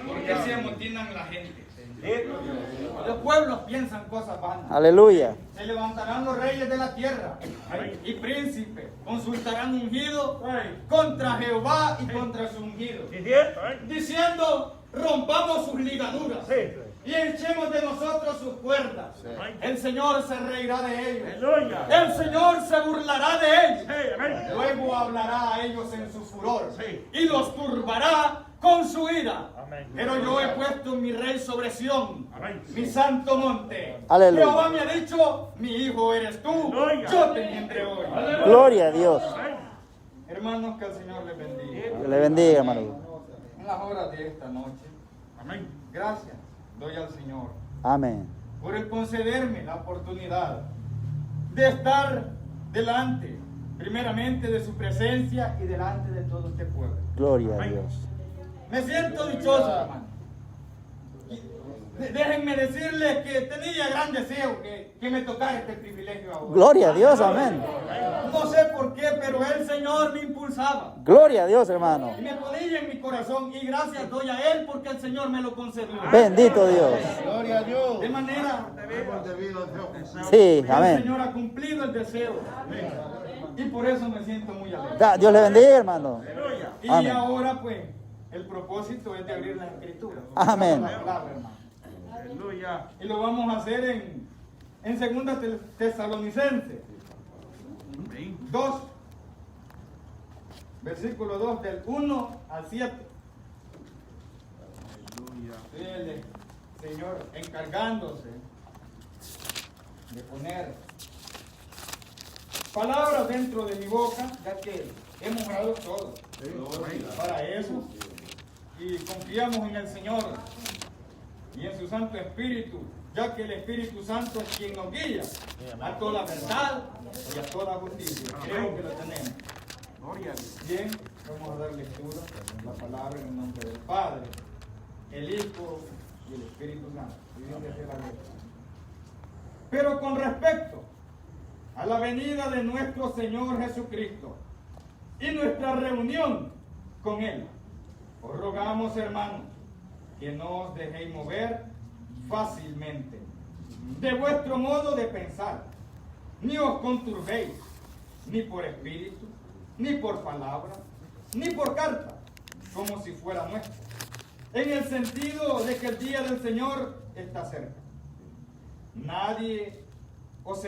porque se amotinan la gente. Los pueblos piensan cosas vanas. Aleluya. Se levantarán los reyes de la tierra y príncipes consultarán ungido contra Jehová y contra su ungido, diciendo: rompamos sus ligaduras y echemos de nosotros sus cuerdas. El Señor se reirá de ellos, el Señor se burlará de ellos, luego hablará a ellos en su furor y los turbará con su ira. Pero yo he puesto mi rey sobre Sión, mi santo monte. Aleluya. Jehová me ha dicho: mi hijo eres tú, yo te engendré hoy. Gloria a Dios. Hermanos, que el Señor les bendiga. Que le bendiga, hermano. En las horas de esta noche, gracias doy al Señor Amén. por el concederme la oportunidad de estar delante, primeramente, de su presencia y delante de todo este pueblo. Gloria a Dios. Me siento dichoso, hermano. Déjenme decirles que tenía gran deseo que me tocara este privilegio ahora. Gloria a Dios, amén. No sé por qué, pero el Señor me impulsaba Gloria a Dios, hermano. y me ponía en mi corazón, y gracias doy a Él porque el Señor me lo concedió. Bendito Dios. Gloria a Dios. De manera Sí, que el amén. Señor ha cumplido el deseo. Y por eso me siento muy alegre. Dios le bendiga, hermano. Y Amén. ahora pues, el propósito es de abrir las escrituras. Amén. La palabra, hermano. Y lo vamos a hacer en 2 Tesalonicenses 2, versículo 2, del 1 al 7. El Señor encargándose de poner palabras dentro de mi boca, ya que hemos orado todo para eso, y confiamos en el Señor y en su Santo Espíritu, ya que el Espíritu Santo es quien nos guía a toda la verdad y a toda justicia. Creo que lo tenemos. Bien, vamos a dar lectura a la palabra en el nombre del Padre, el Hijo y el Espíritu Santo. Y Dios le dé la letra. Pero con respecto a la venida de nuestro Señor Jesucristo y nuestra reunión con Él, os rogamos, hermanos, que no os dejéis mover fácilmente de vuestro modo de pensar, ni os conturbéis, ni por espíritu, ni por palabra, ni por carta, como si fuera nuestra, en el sentido de que el día del Señor está cerca. Nadie os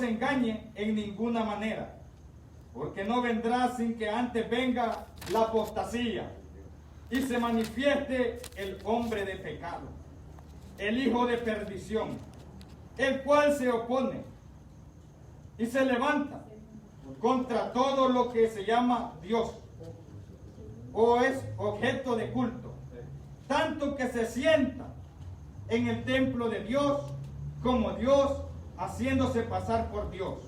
engañe en ninguna manera, porque no vendrá sin que antes venga la apostasía y se manifieste el hombre de pecado, el hijo de perdición, el cual se opone y se levanta contra todo lo que se llama Dios o es objeto de culto, tanto que se sienta en el templo de Dios como Dios, haciéndose pasar por Dios.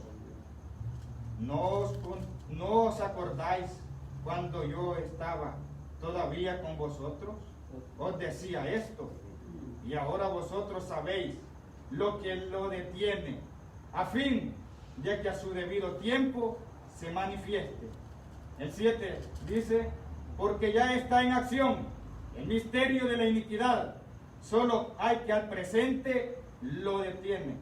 ¿No os acordáis cuando yo estaba todavía con vosotros? Os decía esto, y ahora vosotros sabéis lo que lo detiene, a fin de que a su debido tiempo se manifieste. El 7 dice: porque ya está en acción el misterio de la iniquidad, solo hay que al presente lo detiene,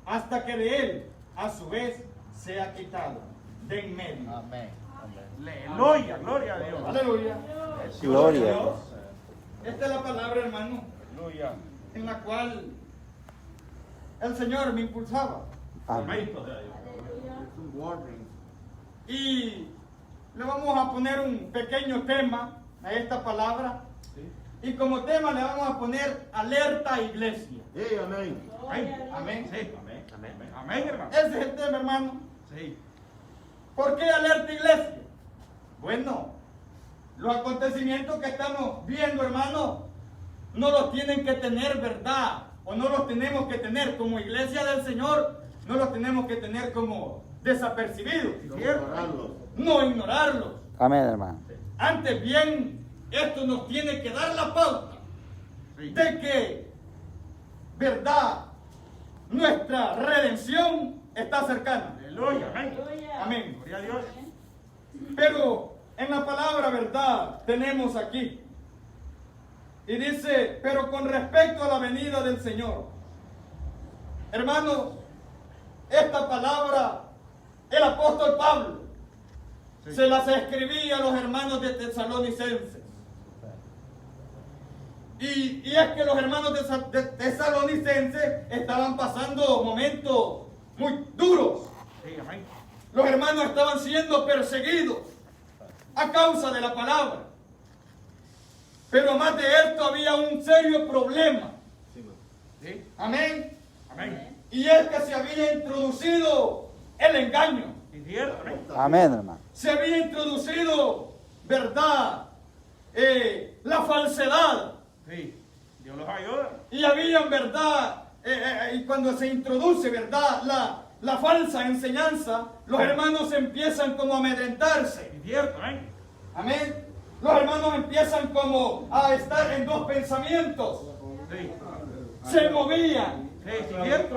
hasta que de él a su vez sea quitado de en medio. Amén. Aleluya, gloria a Dios. Aleluya. Gloria a Dios. Esta es la palabra, hermano, Aleluya. en la cual el Señor me impulsaba. Amén. Y le vamos a poner un pequeño tema a esta palabra. Y como tema le vamos a poner alerta iglesia. Amén. Amén. Sí, amén, amén, amén, hermano. Ese es el tema, hermano. Sí. ¿Por qué alerta iglesia? Bueno, los acontecimientos que estamos viendo, hermano, no los tienen que tener verdad, o no los tenemos que tener como iglesia del Señor, no los tenemos que tener como desapercibidos, ¿cierto? No ignorarlos. Amén, hermano. Antes bien, esto nos tiene que dar la pauta de que, verdad, nuestra redención está cercana. Aleluya, amén. Amén. Gloria a Dios. Pero en la palabra verdad tenemos aquí. Y dice, pero con respecto a la venida del Señor. Hermanos, esta palabra, el apóstol Pablo se las escribía a los hermanos de Tesalonicenses. Y es que los hermanos de Tesalonicenses estaban pasando momentos muy duros. Sí, amén. Los hermanos estaban siendo perseguidos a causa de la palabra. Pero más de esto había un serio problema. Sí, Amén. amén. Y es que se había introducido el engaño. Y cierto, amén. Amén, hermano. Se había introducido, ¿verdad? La falsedad. Sí, Dios los ayuda. Y había, ¿verdad? Y cuando se introduce, ¿verdad? La falsa enseñanza, los hermanos empiezan como a amedrentarse. Y cierto, amén. Amén. Los hermanos empiezan como a estar en dos pensamientos. Sí, Se movían. sí, cierto.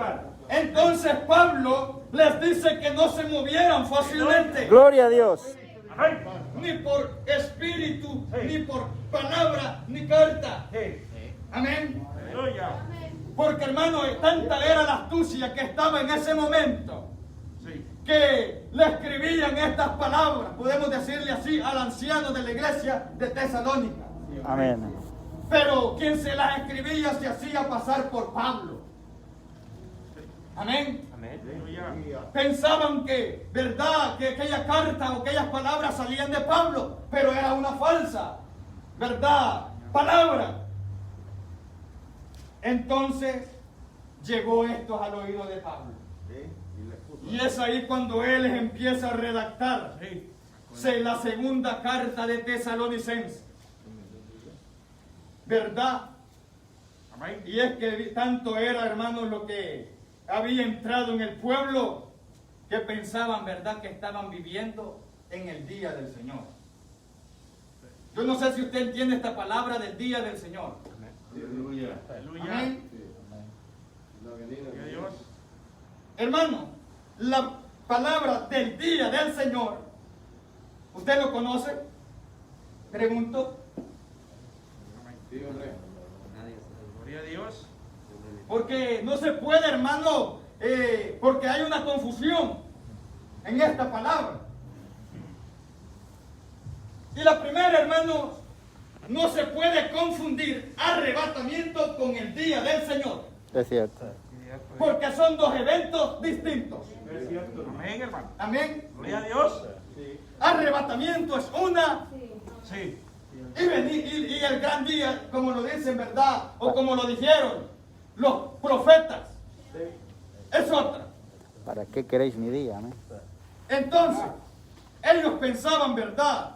Entonces Pablo les dice que no se movieran fácilmente. Gloria a Dios. Amén. Ni por espíritu, Sí. ni por palabra, ni carta. Sí, Amén. aleluya. Porque hermano, tanta era la astucia que estaba en ese momento, Sí, que le escribían estas palabras, podemos decirle así, al anciano de la iglesia de Tesalónica. Amén. Pero quien se las escribía se hacía pasar por Pablo. Amén. aleluya. Pensaban que, verdad, que aquella carta o aquellas palabras salían de Pablo, pero era una falsa, verdad, palabra. Entonces llegó esto al oído de Pablo. Y es ahí cuando él les empieza a redactar Sí, la segunda carta de Tesalonicenses. ¿Verdad? amén. Y es que tanto era, hermanos, lo que había entrado en el pueblo, que pensaban, ¿verdad?, que estaban viviendo en el día del Señor. Yo no sé si usted entiende esta palabra del día del Señor. Aleluya. Amén. Gloria a Dios. Hermano, la palabra del día del Señor, ¿usted lo conoce? Pregunto. Gloria a Dios. Porque no se puede, hermano, porque hay una confusión en esta palabra. Y la primera, hermano, no se puede confundir arrebatamiento con el día del Señor, Es cierto. porque son dos eventos distintos. Amén, hermano. Amén. Gloria a Dios. Arrebatamiento es una, Sí, y el gran día, como lo dicen, ¿verdad? O como lo dijeron los profetas, es otra. ¿Para qué queréis mi día? Amén. Entonces, ellos pensaban, ¿verdad?,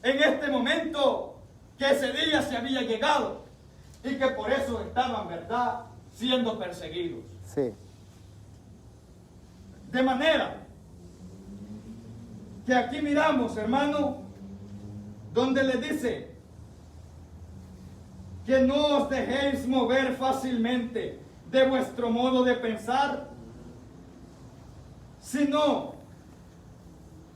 en este momento que ese día se había llegado y que por eso estaban, ¿verdad?, siendo perseguidos. Sí. De manera que aquí miramos, hermano, donde le dice que no os dejéis mover fácilmente de vuestro modo de pensar, sino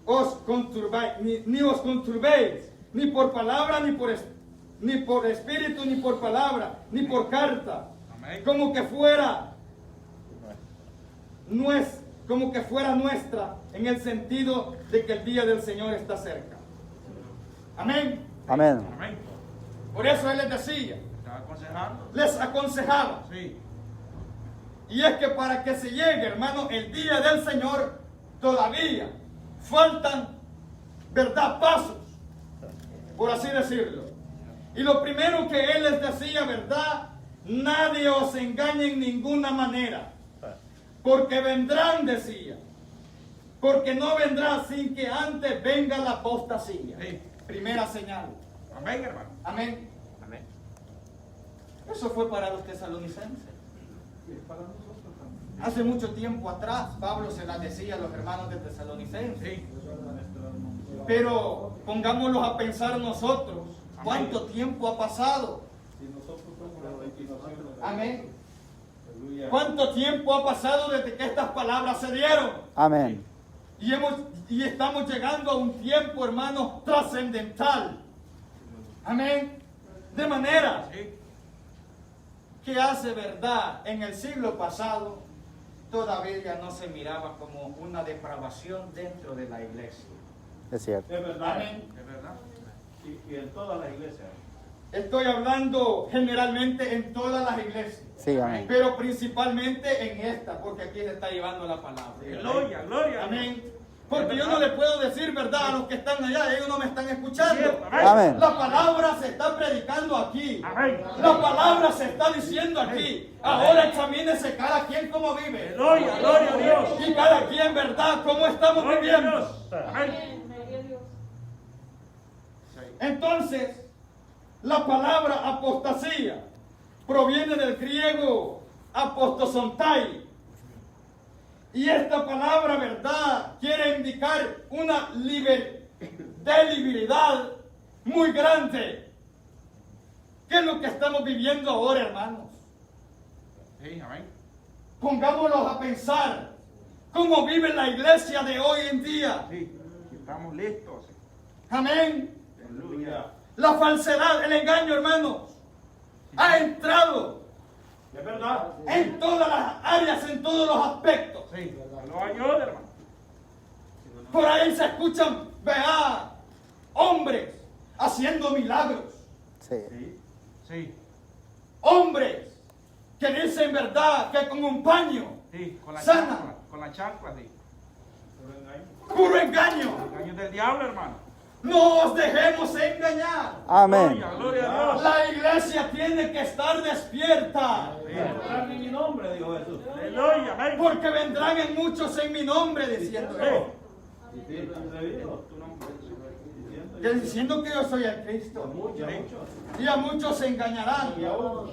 os conturbáis, ni os conturbéis, ni por palabra, ni por espíritu, ni por palabra, ni por carta, amén. como que fuera nuestra, en el sentido de que el día del Señor está cerca. Amén. Amén. Amén. Por eso Él les decía, Estaba aconsejando. les aconsejaba. Sí, Y es que para que se llegue, hermano, el día del Señor, todavía faltan, ¿verdad?, pasos, por así decirlo. Y lo primero que Él les decía, ¿verdad?, nadie os engañe en ninguna manera, porque vendrán, decía, porque no vendrá sin que antes venga la apostasía. Sí. Primera señal. amén, hermano. Amén. Amén. Eso fue para los tesalonicenses. Hace mucho tiempo atrás, Pablo se las decía a los hermanos de Tesalonicenses. Sí, Pero pongámoslos a pensar nosotros, ¿cuánto tiempo ha pasado? Amén. ¿Cuánto tiempo ha pasado desde que estas palabras se dieron? Amén. Y estamos llegando a un tiempo, hermano, trascendental. Amén. De manera Sí. que hace verdad en el siglo pasado todavía no se miraba como una depravación dentro de la iglesia. Es cierto. Es verdad. Amén. Es verdad. Y en todas las iglesias. Estoy hablando generalmente en todas las iglesias, Sí, amén. pero principalmente en esta, porque aquí se está llevando la palabra. Gloria, gloria. Amén. Porque yo no le puedo decir verdad a los que están allá, ellos no me están escuchando. Cierto, Amén. La palabra se está predicando aquí. Amén. La palabra se está diciendo aquí. Ahora examínese cada quien cómo vive. Gloria, gloria a Dios. Y cada quien, verdad, cómo estamos Gloria a viviendo. Dios. Amén. Entonces, la palabra apostasía proviene del griego apostosontai. Y esta palabra, verdad, quiere indicar una debilidad muy grande. ¿Qué es lo que estamos viviendo ahora, hermanos? Sí, amén. Pongámonos a pensar cómo vive la iglesia de hoy en día. Sí, estamos listos. Amén. Aleluya. La falsedad, el engaño, hermanos, ha entrado Es verdad. en todas las áreas, en todos los aspectos. Sí, lo ayuda, hermano. Por ahí se escuchan, vea, hombres haciendo milagros. Sí. Sí, sí, Hombres que dicen verdad que con un paño, sí, con la Sana. chancla, con la chancla, sí. puro engaño. Engaño del diablo, hermano. No os dejemos engañar. Amén. Gloria, gloria a Dios. La iglesia tiene que estar despierta. Vendrán en mi nombre, dijo Jesús. Aleluya, amén. Porque vendrán en muchos en mi nombre diciendo yo. Y siempre se dijo. Tu nombre. Que diciendo que yo soy el Cristo. Muchos. Y a muchos se engañarán. Y aún.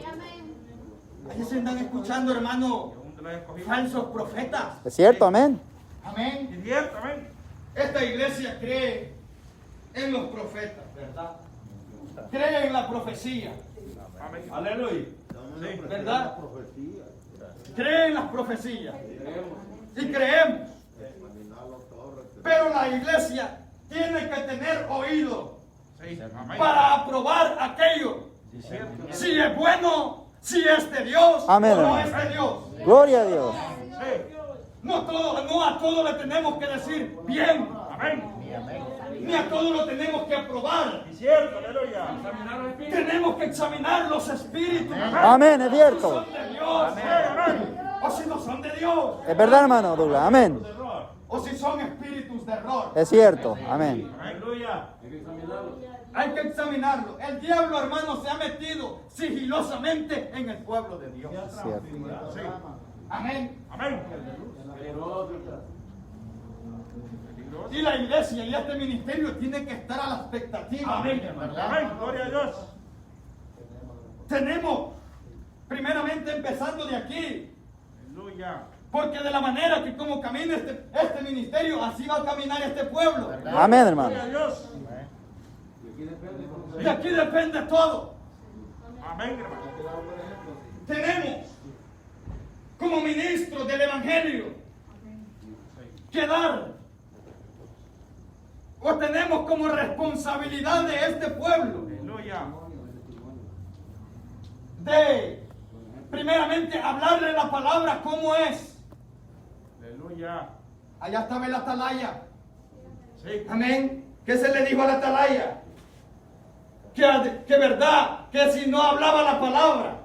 Ahí se están escuchando, hermano, Aún te lo he escogido. falsos profetas. Es cierto, amén. Amén. Y cierto, amén. Esta iglesia cree en los profetas, ¿verdad? Cree en la profecía, Amén. Aleluya. Sí. ¿verdad? Cree en las profecías. Y creemos. Pero la iglesia tiene que tener oído Sí, amén. para aprobar aquello. Sí, cierto. Si es bueno, si es de Dios Amén, o no hermano. es de Dios. Gloria a Dios. Sí. No a todo le tenemos que decir bien, Amén. ni a todo lo tenemos que aprobar. Y cierto, aleluya. Tenemos que examinar los espíritus. Amén, es Si cierto. son de Dios Amén. o si no son de Dios, Es verdad, hermano Douglas. Amén. o si son espíritus de error. Es cierto. Amén. Aleluya. Hay que examinarlo. El diablo, hermano, se ha metido sigilosamente en el pueblo de Dios. Es cierto. Sí. Amén. Amén. Y la iglesia y este ministerio tiene que estar a la expectativa. Amén. Amén. Gloria a Dios. Tenemos, primeramente empezando de aquí, Aleluya. porque de la manera que como camina este ministerio, así va a caminar este pueblo. Amén, hermano. Gloria a Dios. De aquí depende todo. Amén, hermano. Tenemos como ministros del Evangelio que dar, o tenemos como responsabilidad de este pueblo, Aleluya. de primeramente hablarle la palabra como es. Aleluya. Allá estaba el atalaya. Sí. Amén. ¿Qué se le dijo al atalaya? Que verdad, que si no hablaba la palabra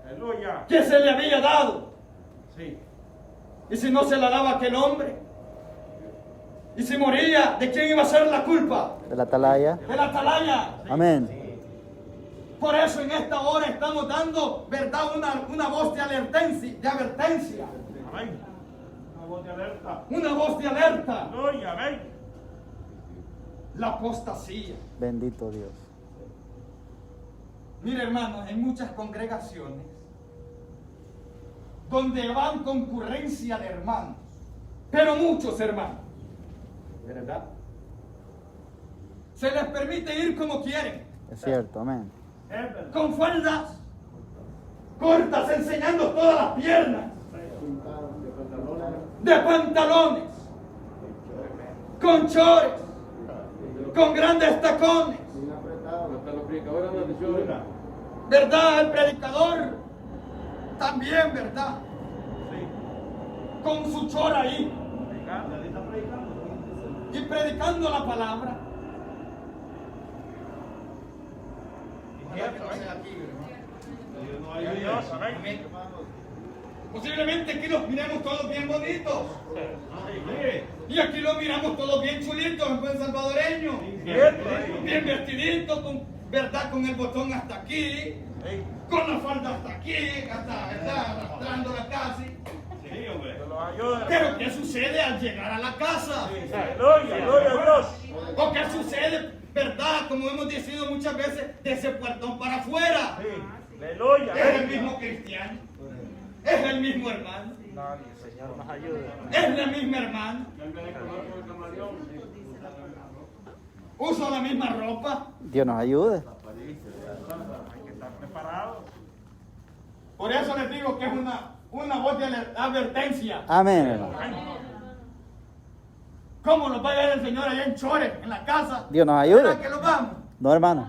Aleluya. que se le había dado, Sí. y si no se la daba a aquel hombre, y si moría, ¿de quién iba a ser la culpa? De la atalaya. Del atalaya. Amén. Por eso en esta hora estamos dando, verdad, una voz de advertencia, Amén. Una voz de alerta. una voz de alerta. Aleluya. Amén. La apostasía. Bendito Dios. Mire, hermanos, en muchas congregaciones donde van concurrencia de hermanos, pero muchos hermanos, ¿verdad? Se les permite ir como quieren, Es cierto. Amén. Es verdad. con faldas cortas, enseñando todas las piernas, de pantalones, con chores, con grandes tacones. Hasta los predicadores andan de chora. ¿Verdad? El predicador también, ¿verdad? Sí. Con su chora ahí Nadie está predicando. y predicando la palabra. Ojalá que no sea aquí, ¿verdad? No hay Dios, Dios. amén. Posiblemente aquí los miremos todos bien bonitos. Sí. Y aquí los miramos todos bien chulitos, en buen salvadoreño. Cierto. Bien vestiditos, ¿verdad? Con el botón hasta aquí, Sí. con la falda hasta aquí, hasta, ¿verdad? Arrastrándola casi. Sí, hombre. Que los ayude. Pero ¿qué sucede al llegar a la casa? Sí. Aleluya, gloria a Dios. ¿O qué sucede, verdad? Como hemos decidido muchas veces, de ese puertón para afuera. Sí. Aleluya. Es el mismo cristiano. Es el mismo hermano. Nadie, Señor, nos ayude. Es la misma hermana. Usa la misma ropa. Dios nos ayude. Hay que estar preparados. Por eso les digo que es una voz de advertencia. Amén, hermano. ¿Cómo nos va a ver el Señor allá en Chores, en la casa? Dios nos ayude. ¿Verdad que nos vamos? No, hermano.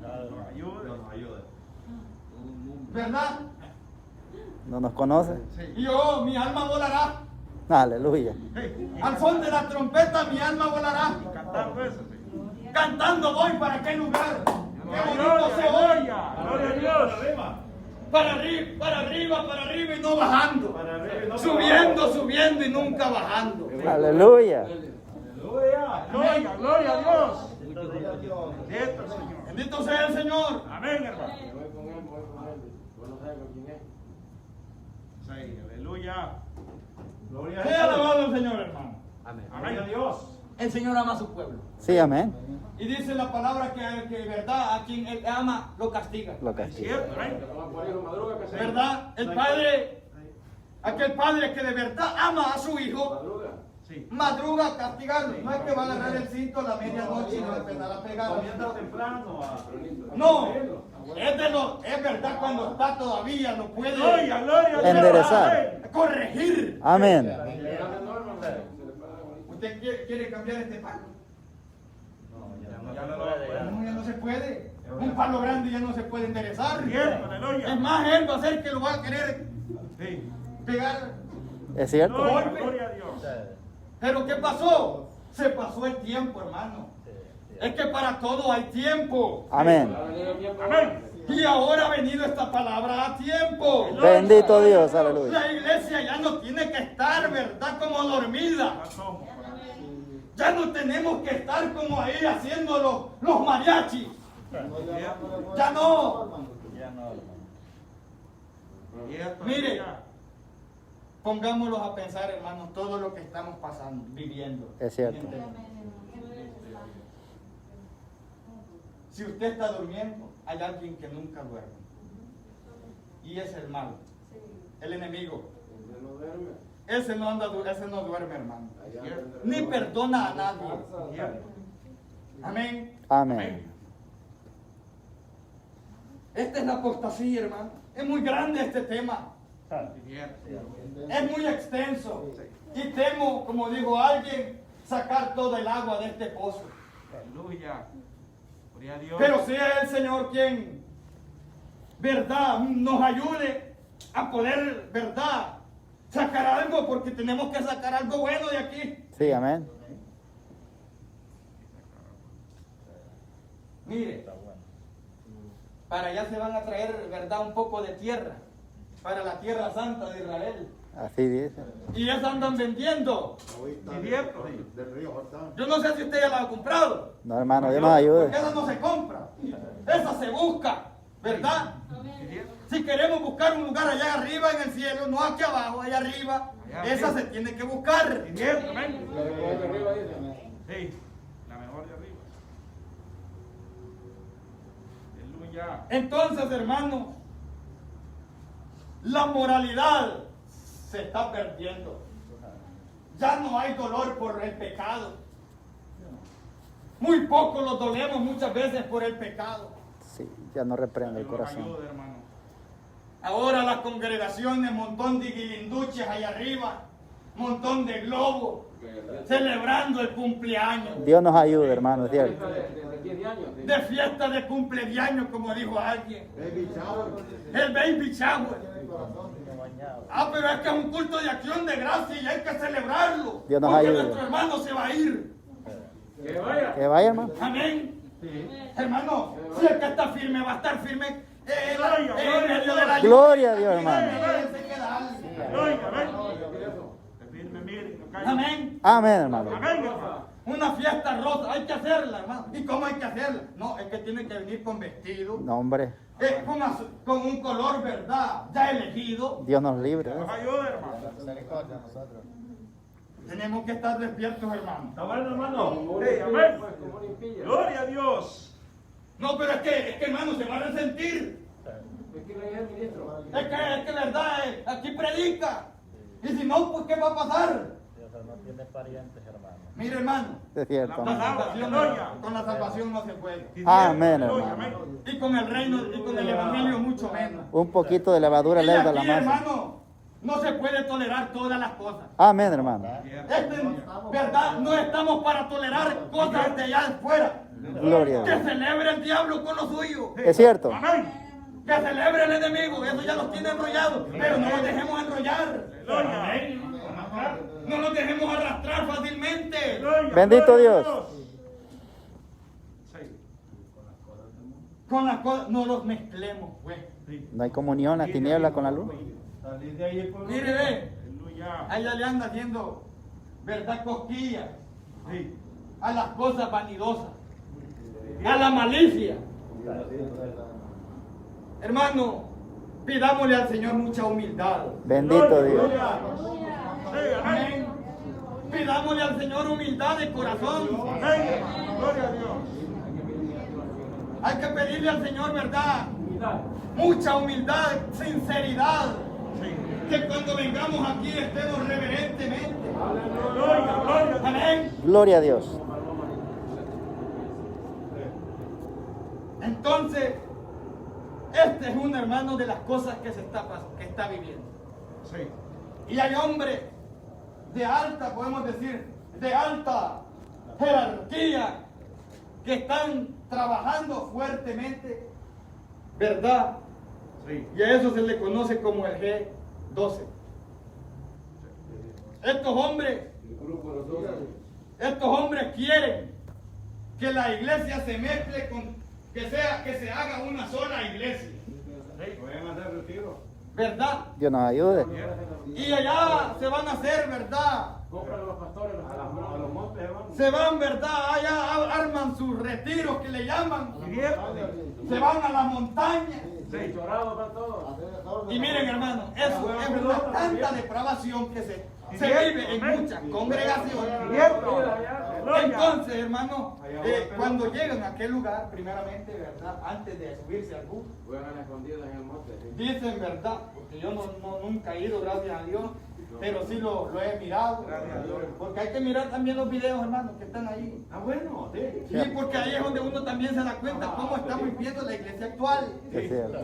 Nos ayude. ¿Verdad? No nos conoce. Y yo, mi alma volará. Aleluya. Al son de la trompeta, mi alma volará. Cantando eso, sí. Cantando voy para aquel lugar. Qué bonito se oye. Aleluya. Gloria a Dios. Para arriba, para arriba y no bajando. Para arriba y no Subiendo, subiendo y nunca bajando. Aleluya. Aleluya. Gloria, gloria a Dios. Cierto, Señor. Bendito sea el Señor. Amén, hermano. Sí, aleluya. Gloria a Sea Dios. alabado el Señor, hermano. Gloria a Dios. El Señor ama a su pueblo. Sí, amén. Y dice la palabra que verdad, a quien Él ama, lo castiga. Lo castiga. Cierto, amén. ¿Verdad? El Padre, aquel Padre que de verdad ama a su Hijo, Sí. madruga a castigarlo. No es que va a agarrar el cinto a la medianoche y le va a empezar a pegar. Comienza temprano No, es verdad cuando está todavía, lo puede Gloria, gloria a Dios. Enderezar. Amén. corregir. Amén. ¿Usted quiere cambiar este palo? Ya no lo va a poder. No, ya no se puede. Un palo grande ya no se puede enderezar. Cierto, aleluya. Es más, él va a ser que lo va a querer Sí. pegar. Es cierto. Gloria, gloria a Dios. Pero ¿qué pasó? Se pasó el tiempo, hermano. Es que para todo hay tiempo. Amén. Amén. Y ahora ha venido esta palabra a tiempo. Bendito Dios. Aleluya. La iglesia ya no tiene que estar, ¿verdad? Como dormida. Ya somos. Ya no tenemos que estar como ahí haciendo los mariachis. Ya no. Cierto, Mire. aleluya. Pongámoslos a pensar, hermanos, todo lo que estamos pasando, viviendo. Es cierto. Si usted está durmiendo, hay alguien que nunca duerme. Y es el malo, el enemigo. Ese no duerme, hermano. Ni perdona a nadie. Cierto. Amén. Amén. Esta es la apostasía, hermano. Es muy grande este tema. Cierto. Es muy extenso. Y temo, como dijo alguien, sacar toda el agua de este pozo. Aleluya. Gloria a Dios. Pero sea el Señor quien, verdad, nos ayude a poder, verdad, sacar algo, porque tenemos que sacar algo bueno de aquí. Sí, amén. Mire, para allá se van a traer, verdad, un poco de tierra, para la tierra santa de Israel. Así dice. Y eso andan vendiendo. Cierto. Yo no sé si usted ya la ha comprado. No, hermano, Dios nos ayude. Porque esa no se compra. Esa se busca, ¿verdad? Si queremos buscar un lugar allá arriba en el cielo, no aquí abajo, allá arriba, Allá esa arriba. se tiene que buscar. Cierto, amén. Sí, la mejor de arriba. Aleluya. Entonces, hermanos, la moralidad se está perdiendo. Ya no hay dolor por el pecado. Muy poco nos dolemos muchas veces por el pecado. Sí, ya no reprende el Dios nos corazón. ayude, hermano. Ahora las congregaciones, montón de guilinduches allá arriba, montón de globos, celebrando el cumpleaños, Dios nos ayude, hermano, es cierto. de fiesta de cumpleaños, como dijo alguien, el baby shower. Ah, pero es que es un culto de acción de gracia y hay que celebrarlo, Dios nos porque ayude. nuestro hermano se va a ir. Que vaya, hermano. Amén. Hermano, si el que está firme va a estar firme en medio de la Gloria a Dios, hermano. Déjense quedar. Oiga, ven. Que firme, mire, no caiga. Amén. Amén, hermano. Amén, hermano. Una fiesta rosa, hay que hacerla, hermano. ¿Y cómo hay que hacerla? No, es que tiene que venir con vestido, No, hombre. con un color, ¿verdad? Ya elegido. Dios nos libre. Nos ayude, hermano. Tenemos que estar despiertos, hermano. ¿Está bueno, hermano? Sí, amén. Gloria a Dios. No, pero es que hermano, se va a resentir. Es que verdad, aquí predica. Y si no, pues ¿qué va a pasar? Mire, hermano, Es cierto. la Amén. salvación con la salvación no se puede. Amén, Aleluya, hermano. amén. Y con el reino y con el evangelio mucho menos. Un poquito de levadura Y leuda la aquí, masa. hermano, no se puede tolerar todas las cosas. Amén, hermano. ¿Verdad? No estamos para tolerar cosas de allá afuera. Gloria a Que Dios. celebre el diablo con lo suyo. Es cierto. Amén. Que celebre el enemigo. Eso ya los tiene enrollados. Pero no los dejemos enrollar. Aleluya. No los dejemos arrastrar fácilmente. Aleluya. Bendito Gloria a Dios. Sí. Con las cosas, no los mezclemos, pues. Sí. No hay comunión, la tiniebla con la luz. Salir de ahí por Mire, ve. Aleluya. A ella le anda haciendo, ¿verdad? Cosquillas Sí. a las cosas vanidosas, a la malicia. Hermano, pidámosle al Señor mucha humildad. Bendito Dios. Aleluya. Sí, amén. Amén. Pidámosle al Señor humildad de corazón. Amén. Gloria a Dios. Hay que pedirle al Señor, ¿verdad? Mucha humildad, sinceridad. Sí. Que cuando vengamos aquí estemos reverentemente. Gloria, gloria. Amén. Gloria a Dios. Entonces, este es un hermano de las cosas que está viviendo. Sí. Y hay hombres de alta, podemos decir, de alta jerarquía que están trabajando fuertemente, ¿verdad? Sí. Y a eso se le conoce como el G12. Estos hombres quieren que la iglesia se mezcle con, que se haga una sola iglesia, Vayan a hacer retiro. ¿verdad? Dios nos ayude. Y allá se van a hacer, ¿verdad? A los montes, hermano. Se van, ¿verdad? Allá arman sus retiros que le llaman. Se van a las montañas. Sí. Y miren, hermano, eso es una tanta depravación que se vive en muchas congregaciones. Entonces, hermano, cuando llegan a aquel lugar, primeramente, ¿verdad? Antes de subirse al bus, dicen, ¿verdad? Porque yo nunca he ido, gracias a Dios, pero sí lo he mirado. Gracias a Dios. Porque hay que mirar también los videos, hermano, que están ahí. Ah, bueno, sí. Sí, porque ahí es donde uno también se da cuenta cómo estamos viviendo la iglesia actual. Es cierto.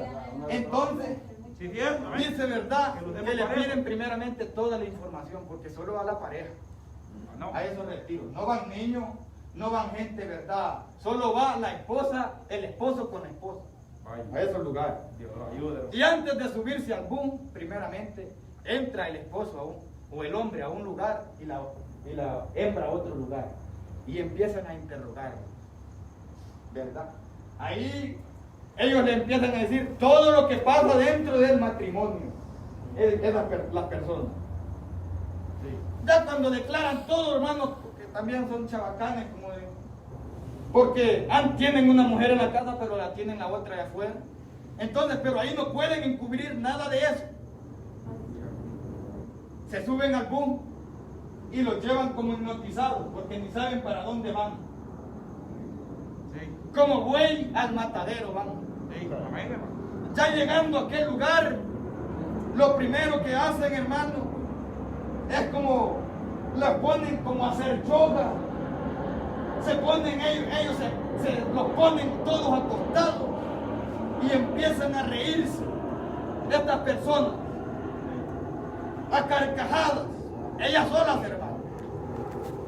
Entonces, Sí, cierto. Amén. dice, ¿verdad? Que los demos Que le pareja. piden primeramente toda la información, porque solo va la pareja No. a esos retiros. No van niños, no van gente, ¿verdad? Solo va la esposa, el esposo con la esposa a esos lugares. Dios nos ayude. Y antes de subirse al boom, primeramente entra el esposo o el hombre a un lugar y la hembra a otro lugar. Y empiezan a interrogar, ¿verdad? Ahí ellos le empiezan a decir todo lo que pasa dentro del matrimonio. Las personas. Ya cuando declaran todo, hermanos, porque también son chabacanes, como de, porque tienen una mujer en la casa, pero la tienen la otra de afuera. Entonces, pero ahí no pueden encubrir nada de eso. Se suben al boom y los llevan como hipnotizados, porque ni saben para dónde van. Sí. Como buey al matadero van. Sí. Amén, hermano. Ya llegando a aquel lugar, lo primero que hacen, hermano, es como los ponen como a hacer yoga. Se ponen ellos los ponen todos acostados y empiezan a reírse de estas personas, a carcajadas. Ellas solas, hermano.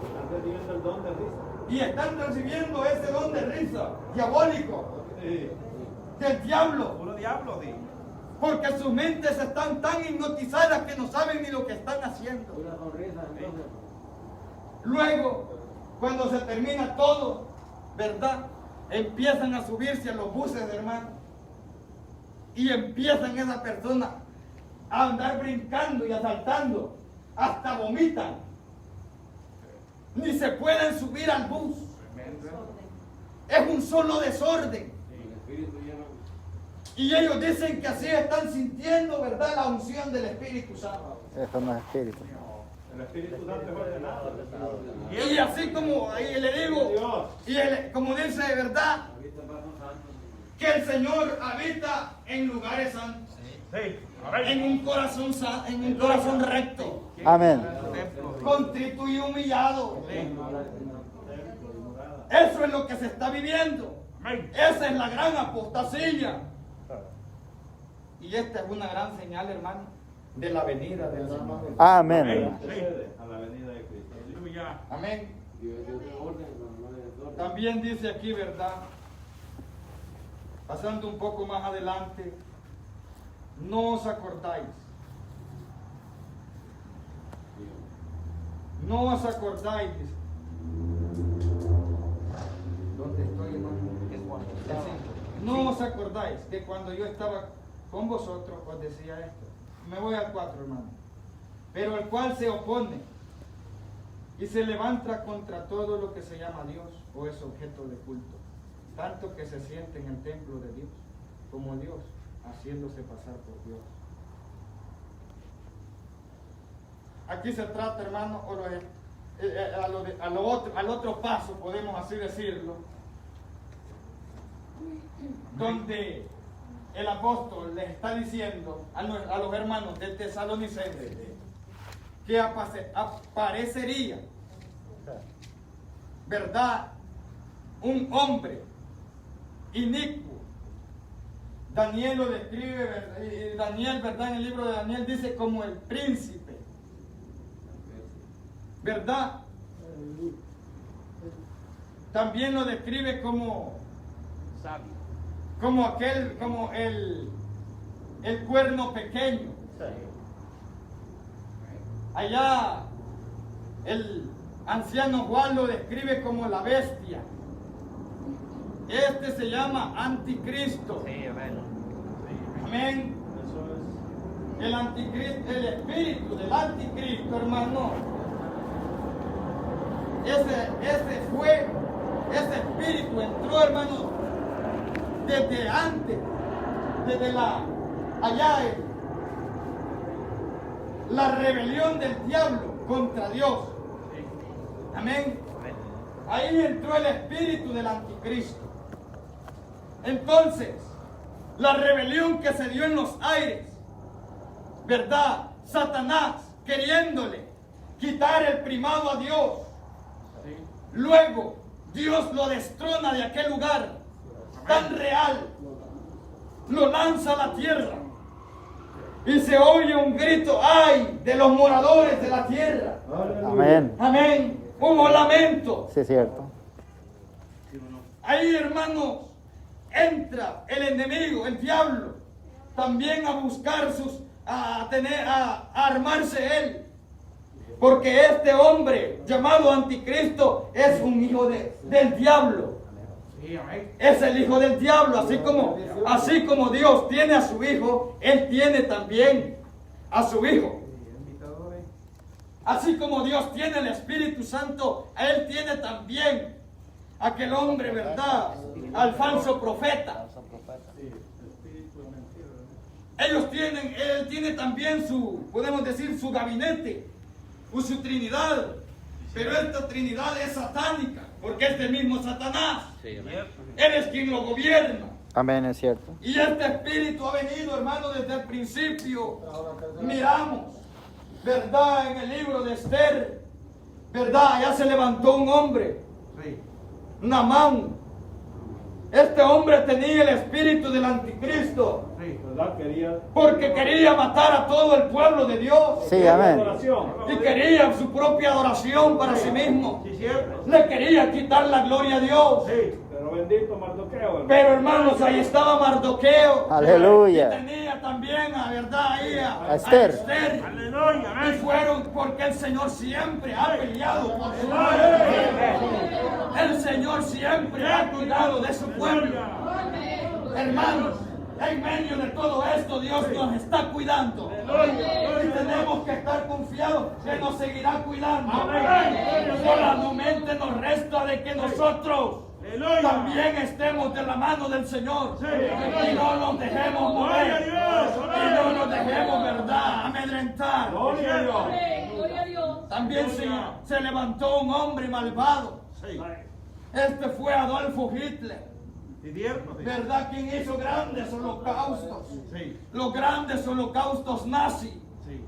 Están recibiendo el don de risa. Y están recibiendo ese don de risa diabólico Sí. del diablo. Puro diablo, di. Porque sus mentes están tan hipnotizadas que no saben ni lo que están haciendo. Una sonrisa, entonces. Luego, cuando se termina todo, ¿verdad? Empiezan a subirse a los buses, hermano. Y empiezan esas personas a andar brincando y asaltando. Hasta vomitan. Ni se pueden subir al bus. Es un solo desorden. Y ellos dicen que así están sintiendo, ¿verdad?, la unción del Espíritu Santo. Eso no es espíritu. El Espíritu Santo es ordenado. Y así como ahí le digo, como dice, ¿verdad?, que el Señor habita en lugares santos, Sí. en un corazón recto, Amén. contrito y humillado. Eso es lo que se está viviendo. Esa es la gran apostasía. Y esta es una gran señal, hermano, de la venida del Señor. Amén, hermano. A la venida de Cristo. Aleluya. Amén. También dice aquí, ¿verdad? Pasando un poco más adelante, no os acordáis. No os acordáis, dice. ¿Dónde estoy, hermano? No os acordáis que cuando yo estaba con vosotros os decía esto. Me voy al 4, hermano. Pero el cual se opone y se levanta contra todo lo que se llama Dios o es objeto de culto, tanto que se siente en el templo de Dios como Dios, haciéndose pasar por Dios. Aquí se trata, hermano, al otro paso, podemos así decirlo, donde el apóstol les está diciendo a los hermanos de Tesalonicenses que aparecería, ¿verdad?, un hombre inicuo. Daniel lo describe, ¿verdad? Y Daniel, ¿verdad?, en el libro de Daniel dice como el príncipe, ¿verdad? También lo describe como Sabio. como el cuerno pequeño. Allá el anciano Juan lo describe como la bestia. Este se llama anticristo. Sí, amén. Amén. El anticristo, el espíritu del anticristo, hermano. Ese espíritu entró, hermano, desde antes, desde la rebelión del diablo contra Dios. Amén. Ahí entró el espíritu del anticristo. Entonces, la rebelión que se dio en los aires, ¿verdad? Satanás queriéndole quitar el primado a Dios. Luego, Dios lo destrona de aquel lugar tan real, lo lanza a la tierra y se oye un grito: ¡ay!, de los moradores de la tierra. Amén. Amén. Hubo lamento. Sí, es cierto. Ahí, hermanos, entra el enemigo, el diablo, también a buscar a armarse él. Porque este hombre llamado anticristo es un hijo del diablo. Es el hijo del diablo, así como Dios tiene a su hijo, él tiene también a su hijo. Así como Dios tiene el Espíritu Santo, él tiene también aquel hombre, ¿verdad?, al falso profeta. Él tiene también podemos decir, su gabinete, o su trinidad. Pero esta trinidad es satánica, porque es el mismo Satanás. Él es quien lo gobierna. Amén, es cierto. Y este espíritu ha venido, hermano, desde el principio. Miramos, ¿verdad?, en el libro de Esther, ¿verdad? Ya se levantó un hombre, Naamán, Este hombre tenía el espíritu del anticristo. Sí, ¿verdad? Quería. Porque quería matar a todo el pueblo de Dios. Sí, amén. Adoración. Y quería su propia adoración para sí mismo. Sí, cierto. Le quería quitar la gloria a Dios. Sí, pero bendito Mardoqueo, hermano. Pero hermanos, ahí estaba Mardoqueo. Aleluya. Y tenía también, la verdad, ahí A Esther. Aleluya, Y amén. fueron porque el Señor siempre ha peleado por su pueblo. El Señor siempre ha cuidado de su pueblo. Hermanos, en medio de todo esto, Dios nos está cuidando. Y tenemos que estar confiados que nos seguirá cuidando. Solamente nos resta de que nosotros también estemos de la mano del Señor. Y no nos dejemos mover. Y no nos dejemos, verdad, amedrentar. Gloria a Dios. Gloria a Dios. También se levantó un hombre malvado. Sí. Este fue Adolfo Hitler. Sí, cierto. Sí. ¿Verdad? Quien hizo grandes holocaustos. Sí. Los grandes holocaustos nazis. Sí.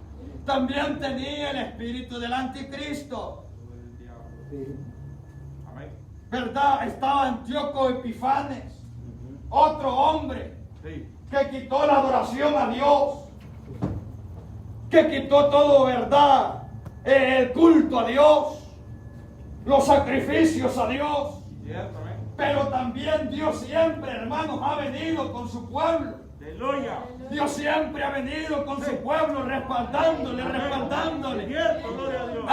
También tenía el espíritu del anticristo. Amén. ¿Verdad? Estaba Antíoco Epifanes. Otro hombre Sí. que quitó la adoración a Dios. Que quitó todo, ¿verdad? El culto a Dios. Los sacrificios a Dios. Cierto, amén. Pero también Dios siempre, hermanos, ha venido con su pueblo. Aleluya. Dios siempre ha venido con su pueblo, respaldándole, Cierto, gloria a Dios.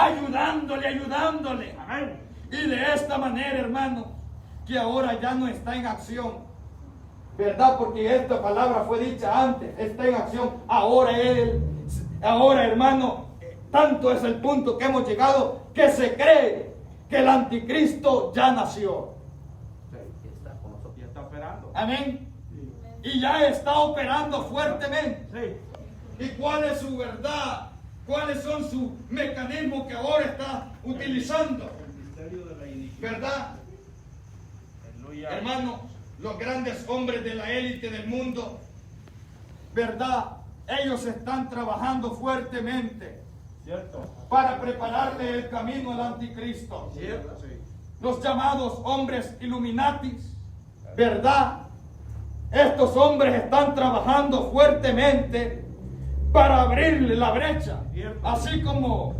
ayudándole. Amén. Y de esta manera, hermano, que ahora ya no está en acción. ¿Verdad? Porque esta palabra fue dicha antes, está en acción. Ahora, hermano, tanto es el punto que hemos llegado que se cree que el anticristo ya nació. Ya está operando. Amén. Y ya está operando fuertemente. Sí. ¿Y cuál es su verdad? ¿Cuáles son sus mecanismos que ahora está utilizando? El misterio de la iniquidad. ¿Verdad? Aleluya. Hermanos, los grandes hombres de la élite del mundo, ¿verdad? Ellos están trabajando fuertemente Cierto. para prepararle el camino al anticristo. Cierto, sí. Los llamados hombres Illuminatis, ¿verdad? Estos hombres están trabajando fuertemente para abrirle la brecha, así como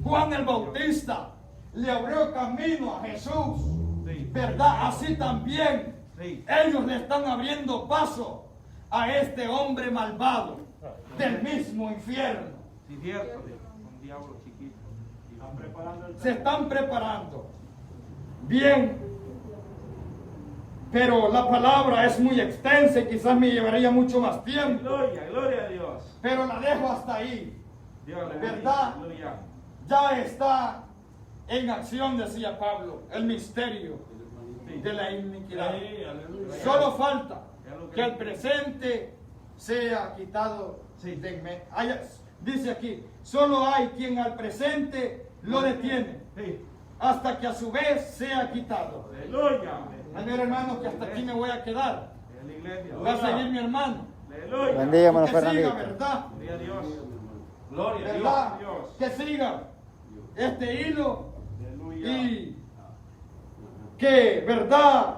Juan el Bautista le abrió camino a Jesús, ¿verdad? Así también ellos le están abriendo paso a este hombre malvado del mismo infierno. Sí, cierto. Sí. Un diablo chiquito. Están preparando el Se están preparando. Bien. Pero la palabra es muy extensa y quizás me llevaría mucho más tiempo. Gloria, gloria a Dios. Pero la dejo hasta ahí. Dios le ¿Verdad? bendiga. Aleluya. Ya está en acción, decía Pabdo, el misterio de la iniquidad. Sí, aleluya. Solo falta que el presente sea quitado Sí. de en medio. Dice aquí, solo hay quien al presente lo detiene, Sí. hasta que a su vez sea quitado. Aleluya. Amén, hermanos, que hasta aquí me voy a quedar. En la iglesia. Va a seguir mi hermano. Aleluya. Bendiga, hermano Que siga, Fernandito. ¿verdad? Gloria a Dios. Gloria a Dios. ¿Verdad? Dios. Que siga este hilo Aleluya. y que, ¿verdad?,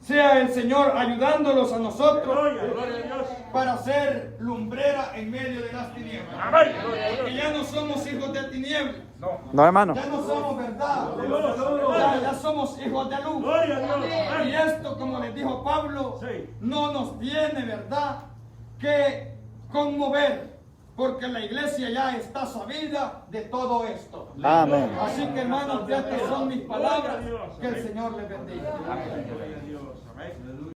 sea el Señor ayudándolos a nosotros Aleluya. Gloria a Dios. para ser lumbrera en medio de las tinieblas. Amén. Gloria a Dios. Que ya no somos hijos de tinieblas, No, hermano. ya no somos, ¿verdad? Aleluya. Ya somos hijos de luz. Gloria a Dios. Y Amén. esto, como les dijo Pablo, Sí. no nos tiene, ¿verdad?, que conmover, porque la iglesia ya está sabida de todo esto. Amén. Así que, hermanos, estas son mis palabras. Que el Señor les bendiga. Gloria a Dios. Amén.